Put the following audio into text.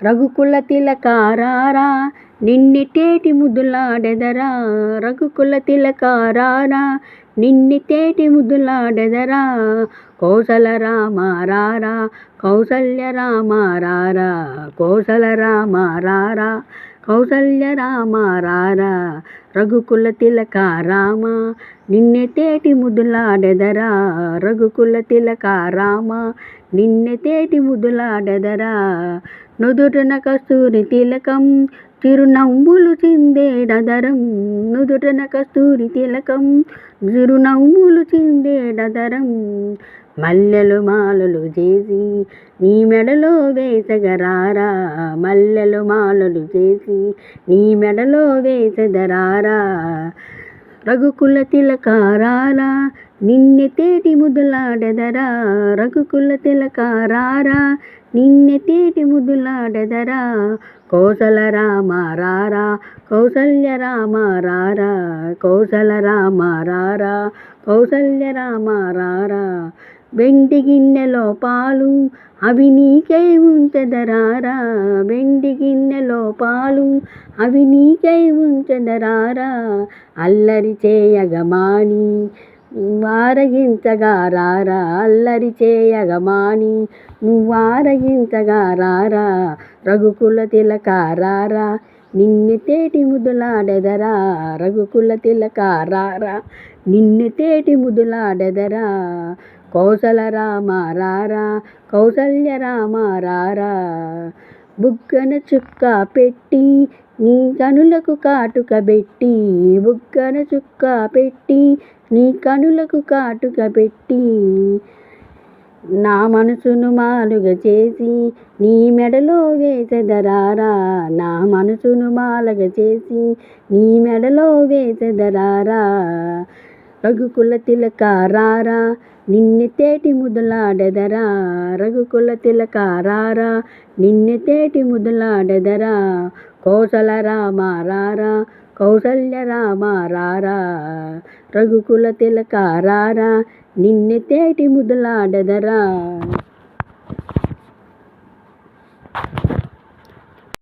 రఘుకుల తిలకారారా నిన్నితేటి ముద్దులాడెదరా, రఘుకుల తిలకారారా నిన్నితేటి ముద్దులాడెదరా, కౌసల రామారారా కౌసల్య రామారారా, కౌసల రామారారా కౌసల్య రామారారా, రఘుకుల తిలకారామ నిన్నెతేటి ముద్దులాడెదరా, రఘుకుల తిలకారామ నిన్నెతేటి ముద్దులాడెదరా, నుదుటన కస్తూరి తిలకం చిరునవ్వులు చిందేడదరం, నుదుటన కస్తూరి తిలకం చిరునవ్వులు చిందేడదరం, మల్లెలు మాలలు చేసి నీ మెడలో వేసగరారా, మల్లెలు మాలలు చేసి నీ మెడలో వేసదరారా, రఘుకుల తిలకారారా నిన్నెతేటి ముద్దులాడెదరా, రఘుకుల తిలకారారా నిన్నెతేటి ముద్దులాడెదరా, కౌసల రామారారా కౌసల్య రామారారా, కౌసల రామారారా కౌసల్య రామారారా, వెండి గిన్నెలో పాలు అవి నీకై ఉంచెదరారా, వెండి గిన్నెలో పాలు అవి నీకై ఉంచెదరారా, అల్లరి చేయగమాని నువ్వారగించగారారా, అల్లరి చేయగమాని నువ్వారగించగారారా, రఘుకుల తిలకారారా నిన్నెతేటి ముద్దులాడెదరా, రఘుకుల తిలకారారా నిన్నెతేటి ముద్దులాడెదరా, కౌసల రామారారా కౌసల్య రామారారా, బుగ్గన చుక్క పెట్టి నీ కనులకు కాటుక పెట్టి, బుగ్గన చుక్క పెట్టి నీ కనులకు కాటుక పెట్టి, నా మనసును మాలుగ చేసి నీ మెడలో వేసెదరారా, నా మనసును మాలగ చేసి నీ మెడలో వేసెదరారా, రఘుకుల తిలకారారా నిన్నెతేటి ముద్దులాడెదరా, రఘుకుల తిలకారారా నిన్నెతేటి ముద్దులాడెదరా, కౌసల రామారారా కౌసల్య రామారారా, రఘుకుల తిలకారారా నిన్నెతేటి ముద్దులాడెదరా.